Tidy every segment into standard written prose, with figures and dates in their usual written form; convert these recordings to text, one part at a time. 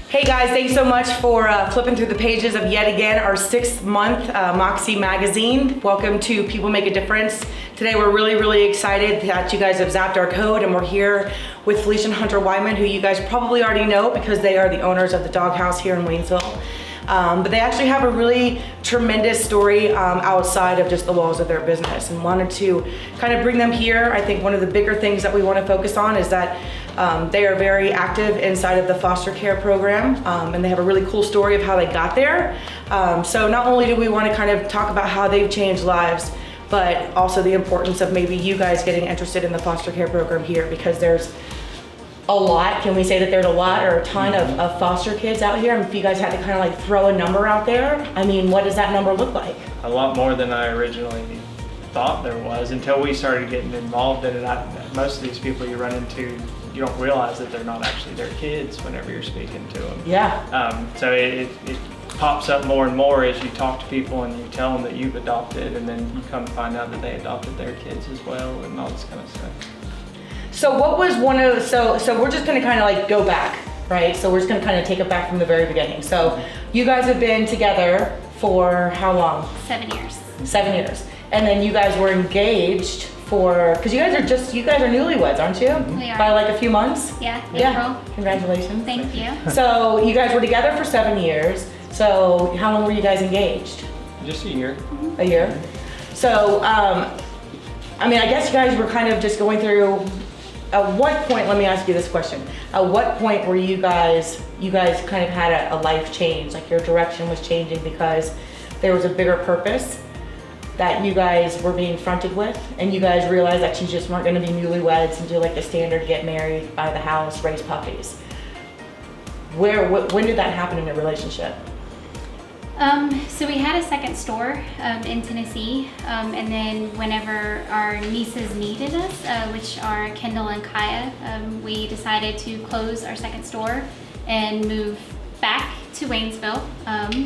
Hey guys, thanks so much for flipping through the pages of yet again our 6th month Moxxie Magazine. Welcome to People Make a Difference. Today we're really excited that you guys have zapped our code and we're here with Felicia Hunter Wyman, who you guys probably already know because they are the owners of the doghouse here in Waynesville. But they actually have a really tremendous story outside of just the walls of their business, and wanted to kind of bring them here. I think one of the bigger things that we want to focus on is that they are very active inside of the foster care program, and they have a really cool story of how they got there. So not only do we want to kind of talk about how they've changed lives, but also the importance of maybe you guys getting interested in the foster care program here, because there's a lot. Can we say that there's a lot or a ton of foster kids out here? And if you guys had to kind of like throw a number out there, I mean, what does that number look like? A lot more than I originally thought there was until we started getting involved in it. Most of these people you run into, you don't realize that they're not actually their kids whenever you're speaking to them. Yeah. So it pops up more and more as you talk to people and you tell them that you've adopted, and then you come to find out that they adopted their kids as well and all this kind of stuff. So what was one of the, so we're just gonna kind of like go back, right? So we're just gonna kind of take it back from the very beginning. So you guys have been together for how long? 7 years. 7 years. And then you guys were engaged for, because you guys are newlyweds, aren't you? We are. By like a few months? Yeah, Yeah. April. Congratulations. Thank you. So you guys were together for 7 years. So how long were you guys engaged? Just a year. A year. So, I mean, I guess you guys were kind of just going through, at what point, let me ask you this question. At what point were you guys kind of had a life change, like your direction was changing because there was a bigger purpose that you guys were being fronted with, and you guys realized that you just weren't gonna be newlyweds and do like the standard get married, buy the house, raise puppies? When did that happen in your relationship? So we had a second store in Tennessee, and then whenever our nieces needed us, which are Kendall and Kaya, we decided to close our second store and move back to Waynesville.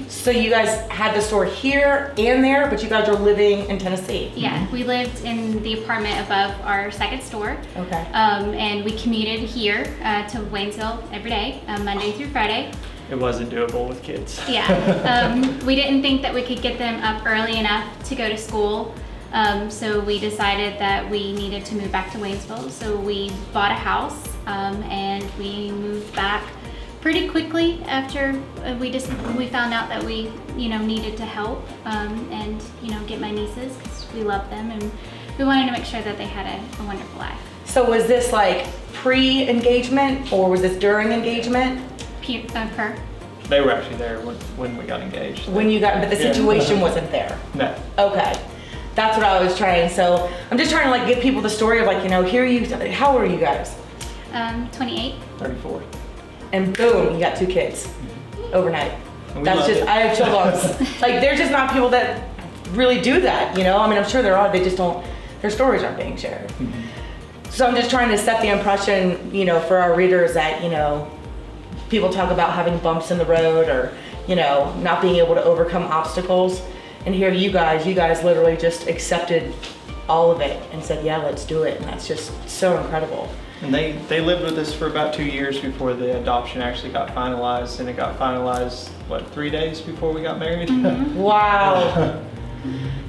So you guys had the store here and there, but you guys were living in Tennessee? Yeah, we lived in the apartment above our second store. Okay. And we commuted here to Waynesville every day, Monday through Friday. It wasn't doable with kids. Yeah, we didn't think that we could get them up early enough to go to school. So we decided that we needed to move back to Waynesville. So we bought a house and we moved back pretty quickly after we found out that we needed to help and get my nieces, because we love them and we wanted to make sure that they had a wonderful life. So was this like pre-engagement or was this during engagement? Per. They were actually there when we got engaged. But the situation wasn't there? No. Okay. That's what I was trying. So I'm just trying to like give people the story of like, how old are you guys? 28. 34. And boom, you got 2 kids overnight. That's just, I have children. Like, there's just not people that really do that, I mean, I'm sure there are, they just don't, their stories aren't being shared. Mm-hmm. So I'm just trying to set the impression, for our readers that, people talk about having bumps in the road or, not being able to overcome obstacles. And here you guys literally just accepted all of it and said, yeah, let's do it. And that's just so incredible. And they lived with us for about 2 years before the adoption actually got finalized, and it got finalized, 3 days before we got married? Mm-hmm. Wow.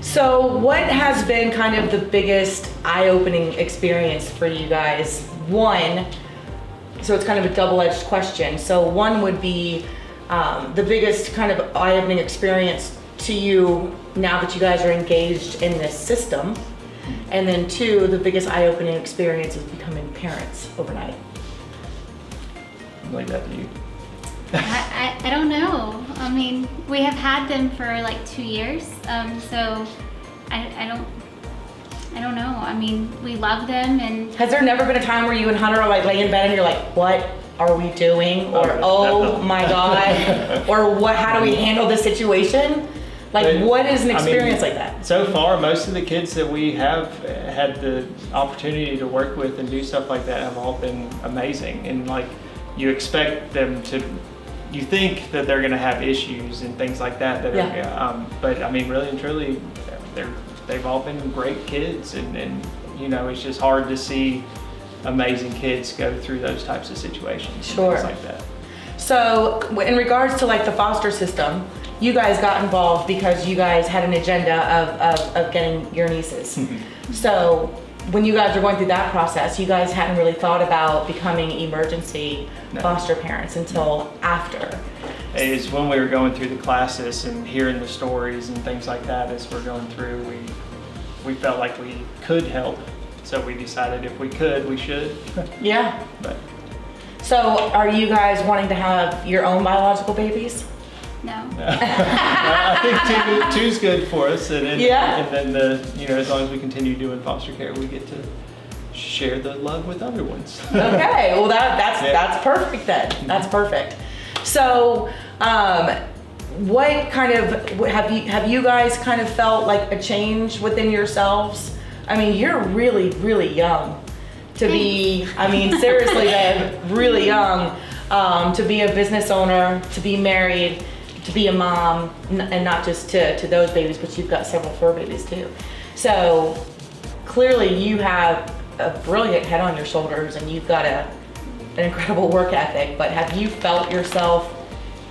So what has been kind of the biggest eye-opening experience for you guys? One, so it's kind of a double-edged question. So one would be the biggest kind of eye-opening experience to you now that you guys are engaged in this system. And then 2, the biggest eye-opening experience is becoming parents overnight. I'll leave that to you. I don't know. I mean, we have had them for like 2 years, so I don't know. I mean, we love them, and has there never been a time where you and Hunter are like laying in bed and you're like, what are we doing? Or oh my God, or what? How do we handle this situation? Like, what is an experience like that? So far, most of the kids that we have had the opportunity to work with and do stuff like that have all been amazing. And like, you expect them to, you think that they're gonna have issues and things like that. But I mean, really and truly, they've all been great kids, and it's just hard to see amazing kids go through those types of situations. Sure. And things like that. So in regards to like the foster system, you guys got involved because you guys had an agenda of getting your nieces. So when you guys were going through that process, you guys hadn't really thought about becoming emergency foster parents until after. Is when we were going through the classes and hearing the stories and things like that as we're going through, we felt like we could help. So we decided if we could, we should. Yeah. But So are you guys wanting to have your own biological babies? No. I think two's good for us, and then, Yeah. and then as long as we continue doing foster care, we get to share the love with other ones. Okay, well that's perfect then. That's perfect. So, what kind of have you guys kind of felt like a change within yourselves? I mean, you're really, really young to be. I mean, seriously, babe, really young to be a business owner, to be married, to be a mom, and not just to those babies, but you've got several fur babies too. So clearly, you have a brilliant head on your shoulders, and you've got an incredible work ethic. But have you felt yourself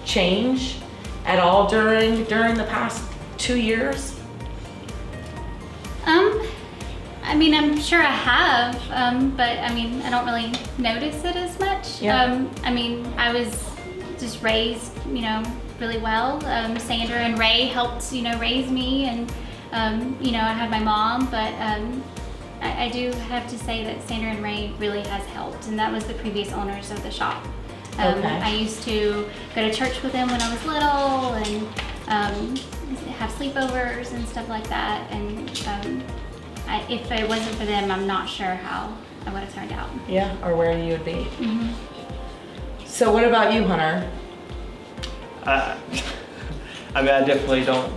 change at all during the past 2 years? I mean, I'm sure I have, but I mean, I don't really notice it as much. Yeah. I mean, I was just raised, really well. Sandra and Ray helped, raise me, and I had my mom, but I do have to say that Sandra and Ray really has helped, and that was the previous owners of the shop. Okay. I used to go to church with them when I was little, and have sleepovers and stuff like that, and if it wasn't for them, I'm not sure how I would have turned out. Yeah, or where you would be. Mm-hmm. So what about you, Hunter? I mean, I definitely don't.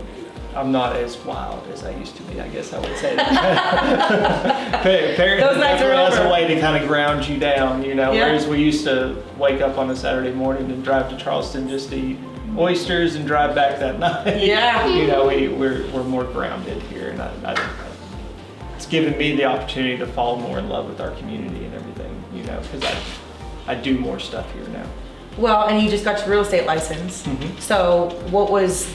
I'm not as wild as I used to be. I guess I would say that. Parenting Those nights are definitely has over. a way to kind of ground you down, Yeah. Whereas we used to wake up on a Saturday morning and drive to Charleston just to eat oysters and drive back that night. Yeah. We're more grounded here, and it's given me the opportunity to fall more in love with our community and everything, because I do more stuff here now. Well, and you just got your real estate license. Mhm. So what was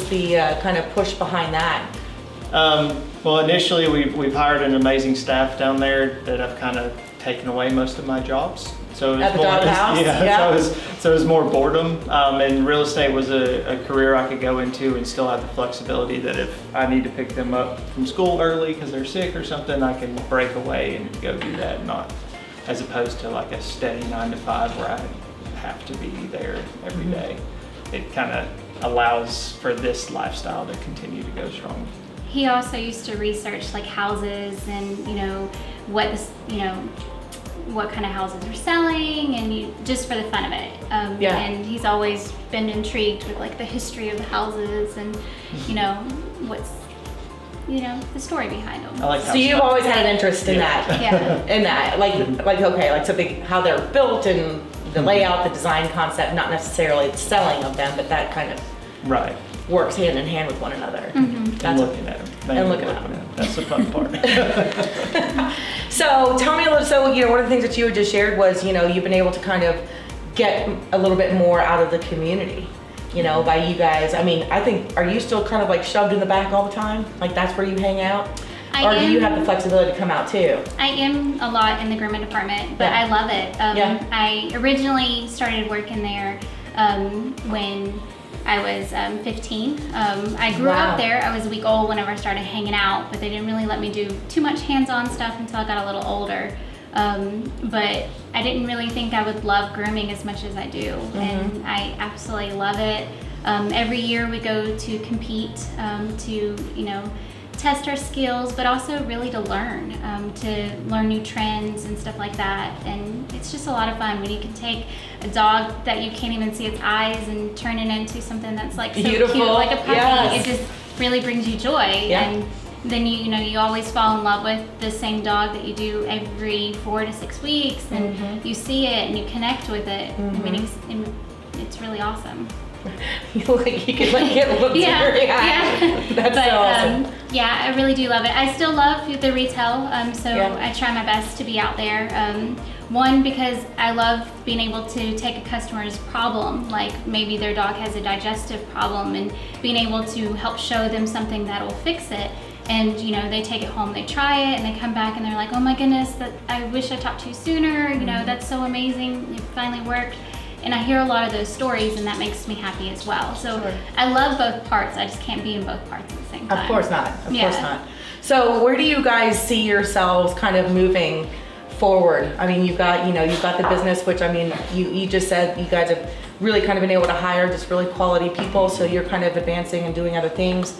the kind of push behind that? Well, initially we've hired an amazing staff down there that have kind of taken away most of my jobs. So it was At the doghouse? Yeah. So it was more boredom, and real estate was a career I could go into and still have the flexibility that if I need to pick them up from school early because they're sick or something, I can break away and go do that, not as opposed to like a steady 9 to 5 where I have to be there every day. It kind of allows for this lifestyle to continue to go strong. He also used to research like houses and what kind of houses are selling, and just for the fun of it. Yeah. And he's always been intrigued with like the history of the houses and what's the story behind them. I like So you've always had an interest in that. Yeah. In that, like something, how they're built and the layout, the design concept, not necessarily the selling of them, but that kind of Right. works hand in hand with one another. Mm-hmm. And looking at them. And looking at them. That's the fun part. So tell me a little, one of the things that you had just shared was, you've been able to kind of get a little bit more out of the community, by you guys. I mean, I think, are you still kind of like shoved in the back all the time? Like that's where you hang out? Or do you have the flexibility to come out too? I am a lot in the grooming department, but Yeah. I love it. Yeah. I originally started working there when I was 15. I grew Wow. up there. I was a week old whenever I started hanging out, but they didn't really let me do too much hands-on stuff until I got a little older. But I didn't really think I would love grooming as much as I do, and I absolutely love it. Every year we go to compete to test our skills, but also really to learn new trends and stuff like that. And it's just a lot of fun when you can take a dog that you can't even see its eyes and turn it into something that's like so Beautiful. cute, like a puppy. Yes. It just really brings you joy. Yeah. And then you always fall in love with the same dog that you do every 4 to 6 weeks, and you see it and you connect with it. I mean, it's really awesome. You look like you could like get looked Yeah, yeah. That's but, so awesome. Yeah, I really do love it. I still love the retail, so Yeah. I try my best to be out there. One, because I love being able to take a customer's problem, like maybe their dog has a digestive problem, and being able to help show them something that'll fix it. And you know, they take it home, they try it, and they come back and they're like, oh my goodness, that I wish I talked to you sooner. You know, that's so amazing. It finally worked. And I hear a lot of those stories, and that makes me happy as well. So Sure. I love both parts. I just can't be in both parts at the same time. Of course not. Of Yeah. course not. So where do you guys see yourselves kind of moving forward? I mean, you've got the business, which I mean, you just said you guys have really kind of been able to hire just really quality people. So you're kind of advancing and doing other things.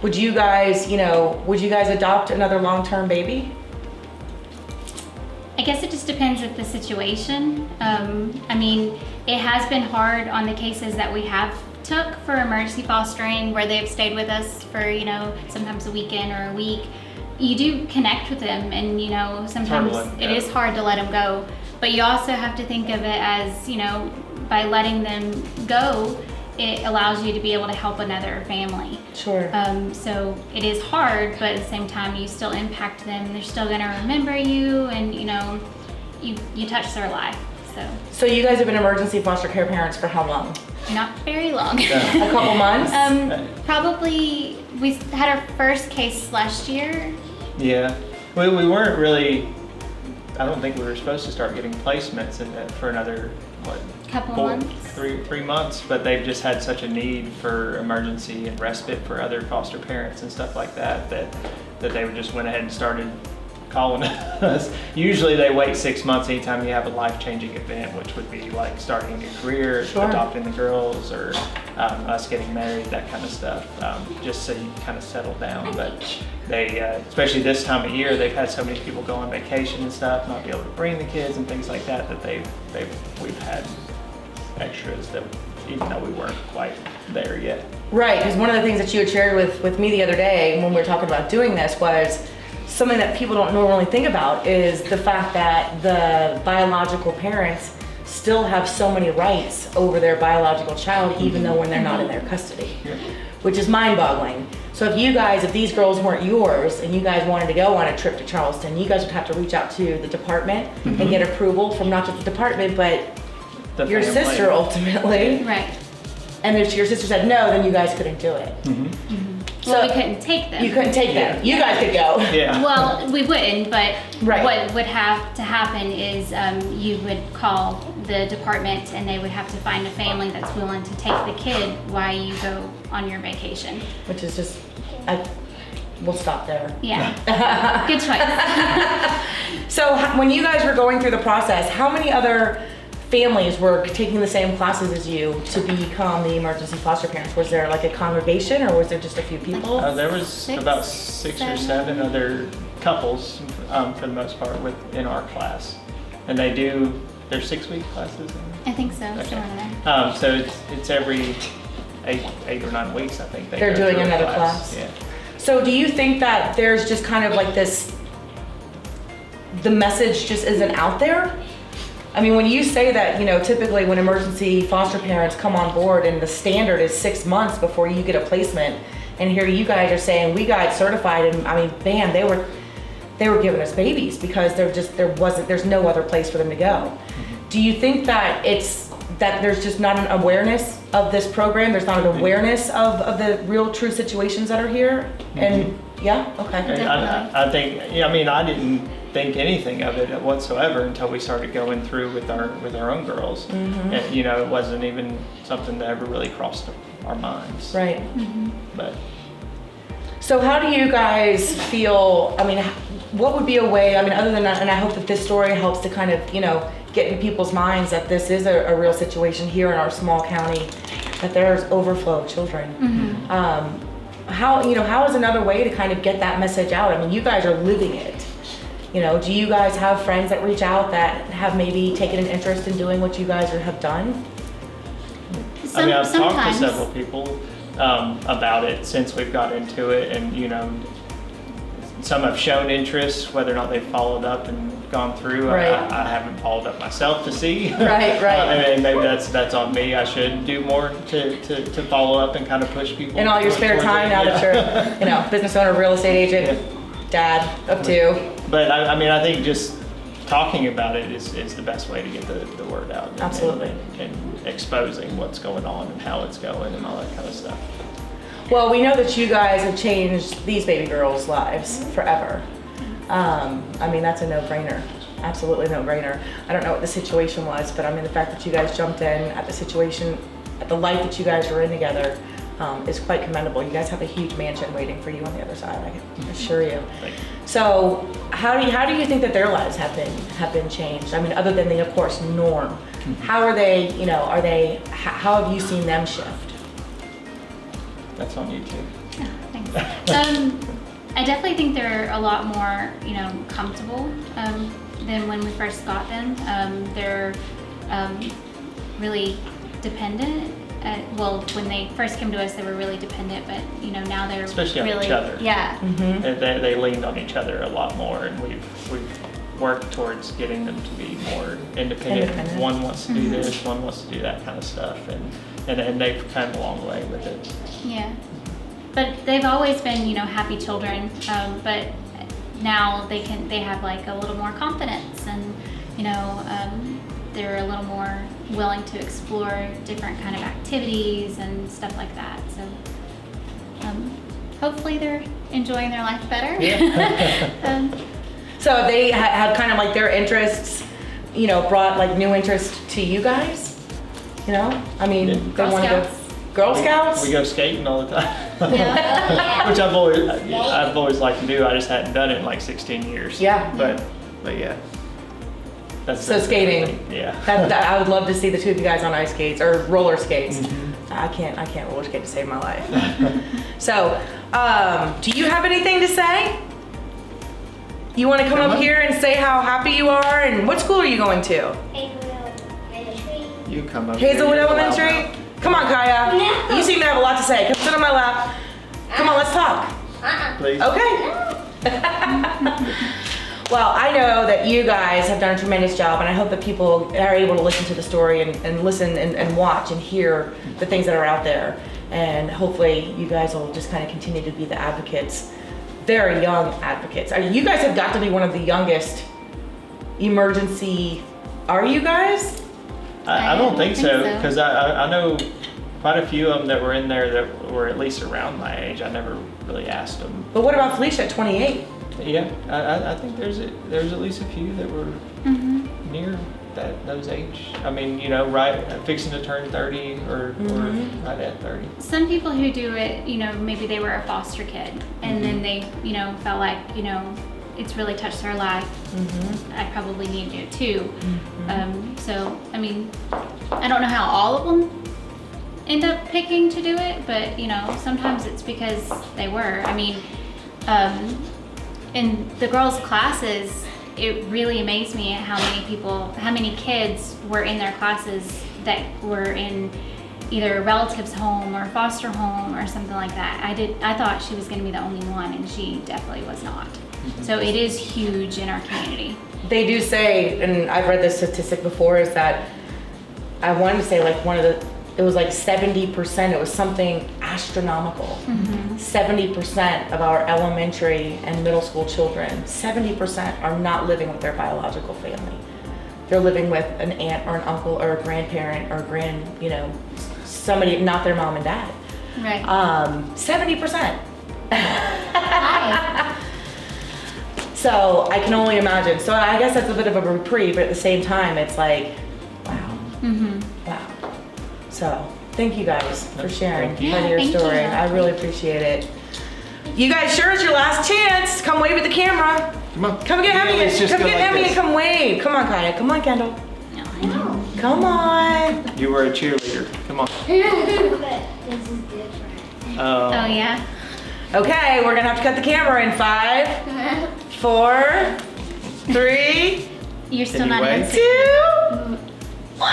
Would you guys adopt another long-term baby? I guess it just depends of the situation. I mean, it has been hard on the cases that we have took for emergency fostering, where they've stayed with us for, you know, sometimes a weekend or a week. You do connect with them, and you know, sometimes it is hard to let them go. But you also have to think of it as, you know, by letting them go, it allows you to be able to help another family. Sure. So it is hard, but at the same time, you still impact them. They're still gonna remember you, and you know, you touch their life. So you guys have been emergency foster care parents for how long? Not very long. A couple months? Probably, we had our first case last year. Yeah, we weren't really. I don't think we were supposed to start getting placements in that for another Couple months. 3 months. But they've just had such a need for emergency and respite for other foster parents and stuff like that that they just went ahead and started calling us. Usually they wait 6 months anytime you have a life-changing event, which would be like starting a new career, Sure. adopting the girls, or us getting married, that kind of stuff, just so you kind of settle down. But they, especially this time of year, they've had so many people go on vacation and stuff, not be able to bring the kids and things like that, we've had extras that even though we weren't quite there yet. Right, because one of the things that you had shared with me the other day when we were talking about doing this was something that people don't normally think about is the fact that the biological parents still have so many rights over their biological child, even though when they're not in their custody, which is mind-boggling. So if these girls weren't yours and you guys wanted to go on a trip to Charleston, you guys would have to reach out to the department and get approval from not just the department, but your family. Sister ultimately. Right. And if your sister said no, then you guys couldn't do it. Well, we couldn't take them. You couldn't take them. You guys could go. Yeah. Well, we wouldn't, but Right. what would have to happen is you would call the department, and they would have to find a family that's willing to take the kid while you go on your vacation. Which is just, we'll stop there. Yeah. Good choice. So when you guys were going through the process, how many other families were taking the same classes as you to become the emergency foster parents? Was there like a congregation, or was there just a few people? There was about six or seven other couples, for the most part, in our class, and they're 6-week classes. I think so. Okay. Somewhere there. So it's every eight or 9 weeks, I think. They're go doing through a another class. Yeah. So do you think that there's just kind of like the message just isn't out there? I mean, when you say that, you know, typically when emergency foster parents come on board and the standard is 6 months before you get a placement, and here you guys are saying we got certified, and I mean, bam, they were giving us babies because there's no other place for them to go. Do you think that there's just not an awareness of this program? There's not an awareness of the real true situations that are here? And yeah, okay. I think, I mean, I didn't think anything of it whatsoever until we started going through with our own girls. And, you know, it wasn't even something that ever really crossed our minds. Right. But so how do you guys feel, I mean, what would be a way, I mean, other than that, and I hope that this story helps to kind of, you know, get in people's minds that this is a real situation here in our small county, that there's overflow of children. How is another way to kind of get that message out? I mean, you guys are living it. You know, do you guys have friends that reach out that have maybe taken an interest in doing what you guys have done? I mean, I've talked to Sometimes. several people about it since we've got into it, and you know, some have shown interest. Whether or not they've followed up and gone through. Right. I haven't followed up myself to see. Right. And maybe that's on me. I should do more to follow up and kind of push people. In all your spare towards time, it. now that you're, business owner, real estate agent, dad of 2. But I think just talking about it is the best way to get the word out. Absolutely. And exposing what's going on and how it's going and all that kind of stuff. Well, we know that you guys have changed these baby girls' lives forever. That's a no-brainer. Absolutely no-brainer. I don't know what the situation was, but the fact that you guys jumped in at the situation, at the life that you guys were in together, is quite commendable. You guys have a huge mansion waiting for you on the other side, I can assure you. Thank you. So, how do you think that their lives have been changed? Other than the, of course, norm. How are they? How have you seen them shift? That's on YouTube. Oh, thanks. I definitely think they're a lot more, comfortable than when we first got them. They're really dependent. When they first came to us, they were really dependent, but now they're especially really, on each other. Yeah. Mm-hmm. They leaned on each other a lot more, and we've worked towards getting them to be more independent. One wants to do this, one wants to do that kind of stuff, and they've come a long way with it. Yeah. But they've always been, happy children. But now they have like a little more confidence, and they're a little more willing to explore different kind of activities and stuff like that. So hopefully they're enjoying their life better. Yeah. So they have kind of like their interests, brought like new interest to you guys. They want to go Girl Scouts. We go skating all the time. Yeah. Which I've always liked to do. I just hadn't done it in like 16 years. Yeah. But yeah. So skating. Yeah. I would love to see the two of you guys on ice skates or roller skates. Mm-hmm. I can't roller skate to save my life. So, do you have anything to say? You want to come up here and say how happy you are, and what school are you going to? Hazelwood Elementary. You come up. Hazelwood here, Elementary? Come on, Kaya. No. You seem to have a lot to say. Come sit on my lap. Come on, let's talk. Please. Okay. Well, I know that you guys have done a tremendous job, and I hope that people are able to listen to the story and listen and watch and hear the things that are out there. And hopefully you guys will just kind of continue to be the advocates, very young advocates. You guys have got to be one of the youngest emergency, are you guys? I don't think so, so. because I know quite a few of them that were in there that were at least around my age. I never really asked them. But what about Felicia at 28? Yeah, I think there's at least a few that were near those age. Right fixing to turn 30 or right at 30. Some people who do it, maybe they were a foster kid, and then they, felt like, it's really touched their life. I probably need to do it too. So, I don't know how all of them end up picking to do it, but sometimes it's because they were. In the girls' classes, it really amazed me at how many kids were in their classes that were in either a relative's home or foster home or something like that. I thought she was going to be the only one, and she definitely was not. So it is huge in our community. They do say, and I've read this statistic before, is that I wanted to say like it was like 70%, it was something astronomical. 70% of our elementary and middle school children, 70% are not living with their biological family. They're living with an aunt or an uncle or a grandparent or somebody, not their mom and dad. Right. 70%. So I can only imagine. So I guess that's a bit of a reprieve, but at the same time, it's like, wow. Wow. So thank you guys for sharing Thank you. part of your Thank story. you. I really appreciate it. You guys, sure is your last chance. Come wave at the camera. Come on. Come get Emmy. let's just Come go get like Emmy this. and come wave. Come on, Kaya. Come on, Kendall. No, I know. Come on. You were a cheerleader. Come on. But this is different. Oh yeah. Okay, we're gonna have to cut the camera in 5, 4, 3, You're still Can you not wave? in. 2. No,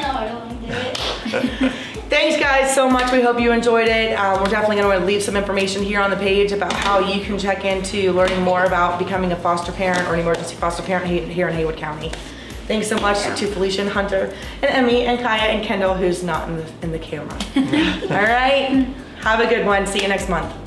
I don't want to do it. Thank Thanks guys so much. We hope you enjoyed it. We're definitely going to leave some information here on the page about how you can check into learning more about becoming a foster parent or an emergency foster parent here in Haywood County. Thanks so much to Felicia Hunter and Emmy and Kaya and Kendall, who's not in the camera. All right. Have a good one. See you next month.